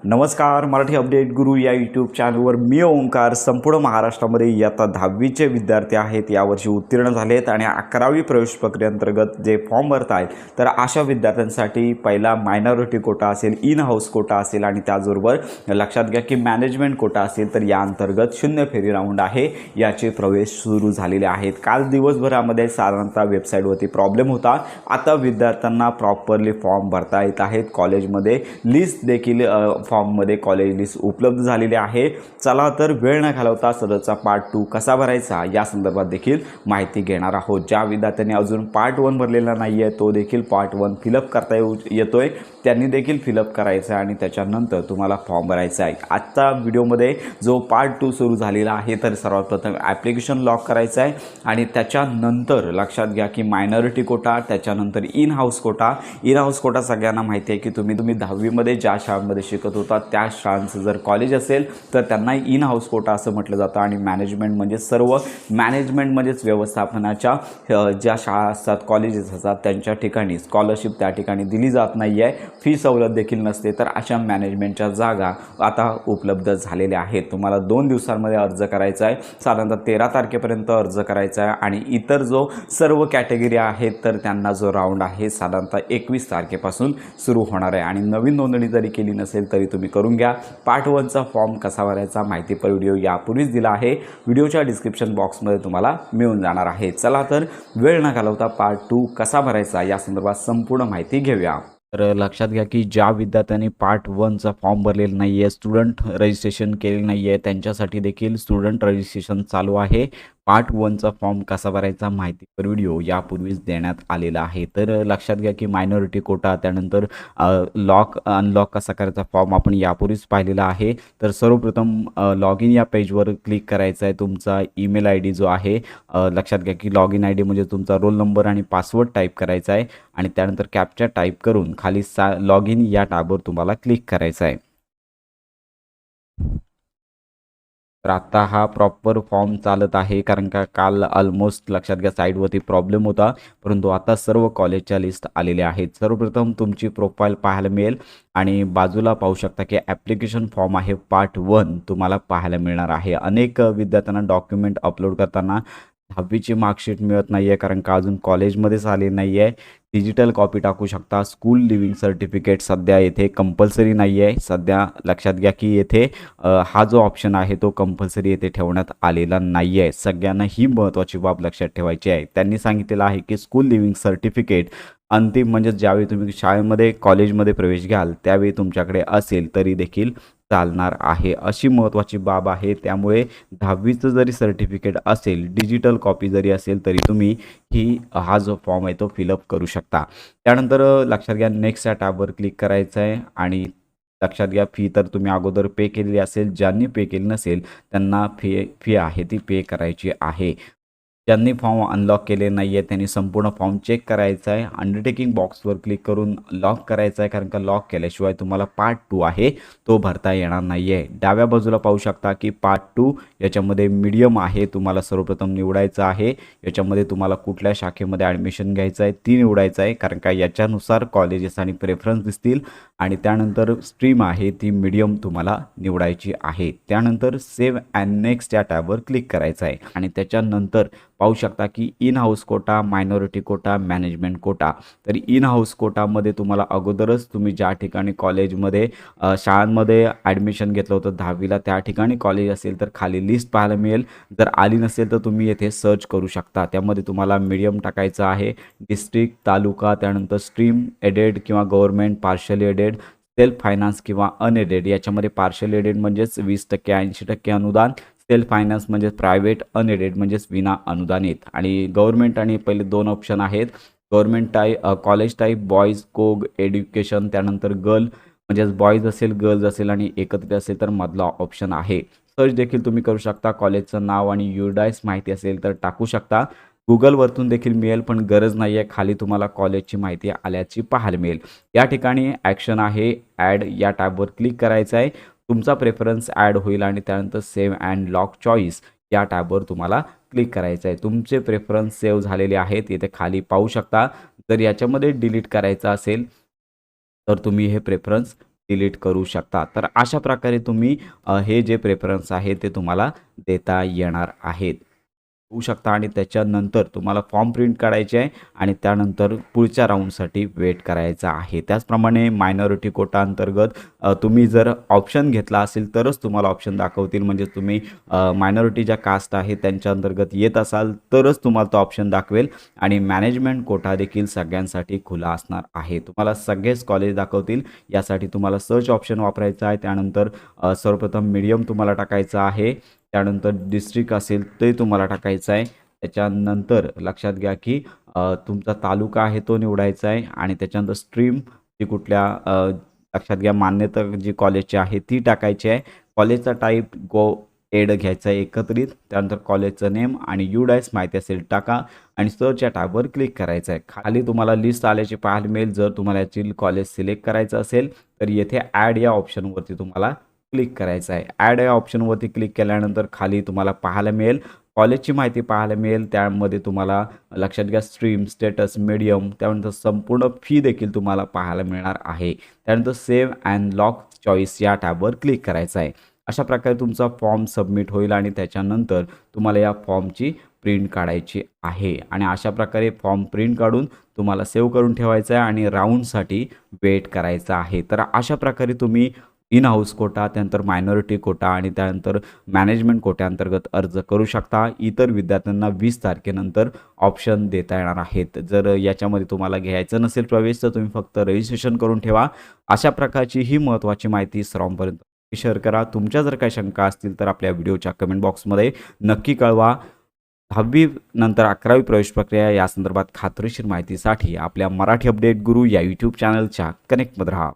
नमस्कार. मराठी अपडेट गुरु या यूट्यूब चॅनलवर मी ओंकार. संपूर्ण महाराष्ट्रामध्ये इयत्ता 10वीचे विद्यार्थी आहेत यावर्षी उत्तीर्ण झालेत आणि 11वी प्रवेश प्रक्रियेअंतर्गत जे फॉर्म भरत आहेत तर अशा विद्यार्थ्यांसाठी पहिला मायनॉरिटी कोटा असेल, इन हाऊस कोटा असेल आणि त्याचबरोबर लक्षात घ्या की मॅनेजमेंट कोटा असेल तर या अंतर्गत 0 फेरी राऊंड आहे, याचे प्रवेश सुरू झालेले आहेत. काल दिवसभरामध्ये साधारणतः वेबसाईटवरती प्रॉब्लेम होता. आता विद्यार्थ्यांना प्रॉपरली फॉर्म भरता येत आहेत. कॉलेजमध्ये लिस्ट देखील फॉर्ममध्ये कॉलेज लिस्ट उपलब्ध झालेली आहे. चला तर वेळ न घालवता सदरचा पार्ट 2 कसा भरायचा या संदर्भात देखील माहिती घेणार आहोत. ज्या विद्यार्थ्यांनी अजून पार्ट 1 भरलेला नाही आहे तो देखील पार्ट 1 फिलअप करता येतोय, त्यांनी देखील फिलअप करायचं आहे आणि त्याच्यानंतर तुम्हाला फॉर्म भरायचा आहे. आजचा व्हिडिओमध्ये जो पार्ट 2 सुरू झालेला आहे तर सर्वात प्रथम ॲप्लिकेशन लॉक करायचं आहे आणि त्याच्यानंतर लक्षात घ्या की मायनॉरिटी कोटा, त्याच्यानंतर in house quota. In house quota सगळ्यांना माहिती आहे की तुम्ही 10वीमध्ये ज्या शाळांमध्ये शिकत होता त्या शाळांचं जर कॉलेज असेल तर त्यांना इन हाऊस कोटा असं म्हटलं जातं. आणि मॅनेजमेंट म्हणजे सर्व मॅनेजमेंट म्हणजेच व्यवस्थापनाच्या ज्या शाळा असतात, कॉलेजेस असतात त्यांच्या ठिकाणी स्कॉलरशिप त्या ठिकाणी दिली जात नाही आहे, फी सवलत देखील नसते. तर अशा मॅनेजमेंटच्या जागा आता उपलब्ध झालेल्या आहेत. तुम्हाला 2 दिवसांमध्ये अर्ज करायचा आहे. साधारणतः 13 तारखेपर्यंत अर्ज करायचा आहे आणि इतर जो सर्व कॅटेगरी आहेत तर त्यांना जो राऊंड आहे साधारणतः 21 तारखेपासून सुरू होणार आहे. आणि नवीन नोंदणी जरी केली नसेल तरी तुम्ही करून घ्या. पार्ट 1चा फॉर्म कसा भरायचा माहितीपर व्हिडिओ यापूर्वीच दिला आहे, व्हिडिओच्या डिस्क्रिप्शन बॉक्समध्ये तुम्हाला मिळून जाणार आहे. चला तर वेळ न घालवता पार्ट 2 कसा भरायचा या संदर्भात संपूर्ण माहिती घेऊया. तर लक्षात घ्या की ज्या विद्यार्थ्यांनी पार्ट 1चा फॉर्म भरलेला नाही आहे, स्टुडंट रजिस्ट्रेशन केलेलं नाही आहे, त्यांच्यासाठी देखील स्टुडंट रजिस्ट्रेशन चालू आहे. पार्ट 1चा फॉर्म कसा भरायचा माहितीपर व्हिडिओ यापूर्वीच देण्यात आलेला आहे. तर लक्षात घ्या की मायनॉरिटी कोटा, त्यानंतर लॉक अनलॉक कसा करायचा फॉर्म आपण यापूर्वीच पाहिलेला आहे. तर सर्वप्रथम लॉग इन या पेजवर क्लिक करायचा आहे. तुमचा ईमेल आय डी जो आहे, लक्षात घ्या की लॉग इन आय डी म्हणजे तुमचा रोल नंबर आणि पासवर्ड टाईप करायचा आहे आणि त्यानंतर कॅप्चा टाईप करून खाली लॉग इन या टॅबवर तुम्हाला क्लिक करायचं आहे. तर आता हा प्रॉपर फॉर्म चालत आहे, कारण का काल ऑलमोस्ट लक्षात घ्या साईटवरती प्रॉब्लेम होता, परंतु आता सर्व कॉलेजच्या लिस्ट आलेल्या आहेत. सर्वप्रथम तुमची प्रोफाईल पाहायला मिळेल आणि बाजूला पाहू शकता की ॲप्लिकेशन फॉर्म आहे पार्ट 1 तुम्हाला पाहायला मिळणार आहे. अनेक विद्यार्थ्यांना डॉक्युमेंट अपलोड करताना 10वीची मार्कशीट मिळत नाही आहे, कारण का अजून कॉलेजमध्येच आले नाही आहे. डिजिटल कॉपी टाकू शकता. स्कूल लिव्हिंग सर्टिफिकेट सध्या येथे कंपल्सरी नाही आहे. सध्या लक्षात घ्या की येथे हा जो ऑप्शन आहे तो कंपल्सरी येथे ठेवण्यात आलेला नाही आहे. सगळ्यांना ही महत्त्वाची बाब लक्षात ठेवायची आहे. त्यांनी सांगितलेलं आहे की स्कूल लिव्हिंग सर्टिफिकेट अंतिम म्हणजे ज्यावेळी तुम्ही शाळेमध्ये कॉलेजमध्ये प्रवेश घ्याल त्यावेळी तुमच्याकडे असेल तरी देखील चालणार आहे, अशी महत्त्वाची बाब आहे. त्यामुळे 10वीचं जरी सर्टिफिकेट असेल, डिजिटल कॉपी जरी असेल तरी तुम्ही हा जो फॉर्म आहे तो फिलअप करू शकता. त्यानंतर लक्षात घ्या नेक्स्ट या टॅबवर क्लिक करायचं आहे आणि लक्षात घ्या फी तर तुम्ही अगोदर पे केलेली असेल, ज्यांनी पे केली नसेल त्यांना फी आहे ती पे करायची आहे. ज्यांनी फॉर्म अनलॉक केले नाही आहे त्यांनी संपूर्ण फॉर्म चेक करायचा आहे. अंडरटेकिंग बॉक्सवर क्लिक करून लॉक करायचा आहे, कारण का लॉक केल्याशिवाय तुम्हाला पार्ट 2 आहे तो भरता येणार नाही आहे. डाव्या बाजूला पाहू शकता की पार्ट 2 याच्यामध्ये मीडियम आहे, तुम्हाला सर्वप्रथम निवडायचं आहे. याच्यामध्ये तुम्हाला कुठल्या शाखेमध्ये ॲडमिशन घ्यायचं आहे ती निवडायचं आहे, कारण का याच्यानुसार कॉलेजेस आणि प्रेफरन्स दिसतील. आणि त्यानंतर स्ट्रीम आहे ती मीडियम तुम्हाला निवडायची आहे. त्यानंतर सेव्ह अँड नेक्स्ट या टॅबवर क्लिक करायचं आहे आणि त्याच्यानंतर पाहू शकता की in house quota, minority quota, management quota. तर इन हाऊस कोटामध्ये तुम्हाला अगोदरच तुम्ही ज्या ठिकाणी कॉलेजमध्ये शाळांमध्ये ॲडमिशन घेतलं होतं 10वीला त्या ठिकाणी कॉलेज असेल तर खाली लिस्ट पाहायला मिळेल. जर आली नसेल तर तुम्ही येथे सर्च करू शकता. त्यामध्ये तुम्हाला मीडियम टाकायचं आहे, डिस्ट्रिक्ट, तालुका, त्यानंतर स्ट्रीम, एडेड किंवा government, partially aided, self finance किंवा अनएडेड. याच्यामध्ये पार्शली एडेड म्हणजेच 20% 80% अनुदान, सेल्फ फायनान्स म्हणजे प्रायव्हेट, अनएडेड म्हणजेच विना अनुदानित. आणि गव्हर्नमेंट आणि पहिले 2 ऑप्शन आहेत. Government college type boys coeducation, त्यानंतर गर्ल म्हणजेच बॉईज असेल, गर्ल्स असेल आणि एकत्रित असेल तर मधला ऑप्शन आहे. सर्च देखील तुम्ही करू शकता. कॉलेजचं नाव आणि युडाईस माहिती असेल तर टाकू शकता. गुगलवरतून देखील मिळेल पण गरज नाही आहे, खाली तुम्हाला कॉलेजची माहिती आल्याची पाहायला मिळेल. या ठिकाणी ॲक्शन आहे ॲड या टॅबवर क्लिक करायचं आहे. तुमचा प्रेफरन्स ॲड होईल आणि त्यानंतर सेव्ह अँड लॉक चॉईस या टॅबवर तुम्हाला क्लिक करायचं आहे. तुमचे प्रेफरन्स सेव्ह झालेले आहेत इथे खाली पाहू शकता. जर याच्यामध्ये डिलीट करायचं असेल तर तुम्ही हे प्रेफरन्स डिलीट करू शकता. तर अशा प्रकारे तुम्ही हे जे प्रेफरन्स आहे ते तुम्हाला देता येणार आहेत. होऊ शकता आणि त्याच्यानंतर तुम्हाला फॉर्म प्रिंट काढायचे आहे आणि त्यानंतर पुढच्या राऊंडसाठी वेट करायचा आहे. त्याचप्रमाणे मायनॉरिटी कोटा अंतर्गत तुम्ही जर ऑप्शन घेतला असेल तरच तुम्हाला ऑप्शन दाखवतील. म्हणजे तुम्ही मायनॉरिटी ज्या कास्ट आहे त्यांच्या अंतर्गत येत असाल तरच तुम्हाला तो ऑप्शन दाखवेल आणि मॅनेजमेंट कोटा देखील सगळ्यांसाठी खुला असणार आहे. तुम्हाला सगळेच कॉलेज दाखवतील. यासाठी तुम्हाला सर्च ऑप्शन वापरायचा आहे. त्यानंतर सर्वप्रथम मीडियम तुम्हाला टाकायचं आहे. त्यानंतर डिस्ट्रिक्ट असेल ते तुम्हाला टाकायचं आहे. त्याच्यानंतर लक्षात घ्या की तुमचा तालुका आहे तो निवडायचा आहे आणि त्याच्यानंतर स्ट्रीम जी कुठल्या लक्षात घ्या मान्यता जी कॉलेजची आहे ती टाकायची आहे. कॉलेजचा टाईप एड घ्यायचा आहे एकत्रित. त्यानंतर कॉलेजचं नेम आणि UDAIS माहिती असेल टाका आणि सर्च या टॅबवर क्लिक करायचं आहे. खाली तुम्हाला लिस्ट आल्याची पाहायला मिळेल. जर तुम्हाला याची कॉलेज सिलेक्ट करायचं असेल तर येथे ॲड या ऑप्शनवरती तुम्हाला क्लिक करायचं आहे. ॲड या ऑप्शनवरती क्लिक केल्यानंतर खाली तुम्हाला पाहायला मिळेल कॉलेजची माहिती पाहायला मिळेल. त्यामध्ये तुम्हाला लक्षात घ्या स्ट्रीम, स्टेटस, मीडियम, त्यानंतर संपूर्ण फी देखील तुम्हाला पाहायला मिळणार आहे. त्यानंतर सेव्ह अँड लॉक चॉईस या टॅबवर क्लिक करायचं आहे. अशा प्रकारे तुमचा फॉर्म सबमिट होईल आणि त्याच्यानंतर तुम्हाला या फॉर्मची प्रिंट काढायची आहे आणि अशा प्रकारे फॉर्म प्रिंट काढून तुम्हाला सेव्ह करून ठेवायचं आहे आणि राऊंडसाठी वेट करायचं आहे. तर अशा प्रकारे तुम्ही इन हाऊस कोटा, त्यानंतर मायनॉरिटी कोटा आणि त्यानंतर मॅनेजमेंट कोट्याअंतर्गत अर्ज करू शकता. इतर विद्यार्थ्यांना 20 तारखेनंतर ऑप्शन देता येणार आहेत. जर याच्यामध्ये तुम्हाला घ्यायचं नसेल प्रवेश तर तुम्ही फक्त रजिस्ट्रेशन करून ठेवा. अशा प्रकारची ही महत्त्वाची माहिती सर्वांपर्यंत शेअर करा. तुमच्या जर काही शंका असतील तर आपल्या व्हिडिओच्या कमेंट बॉक्समध्ये नक्की कळवा. 10वी नंतर 11वी प्रवेश प्रक्रिया या संदर्भात खात्रीशीर माहितीसाठी आपल्या मराठी अपडेट गुरु या यूट्यूब चॅनलच्या कनेक्टमध्ये राहा.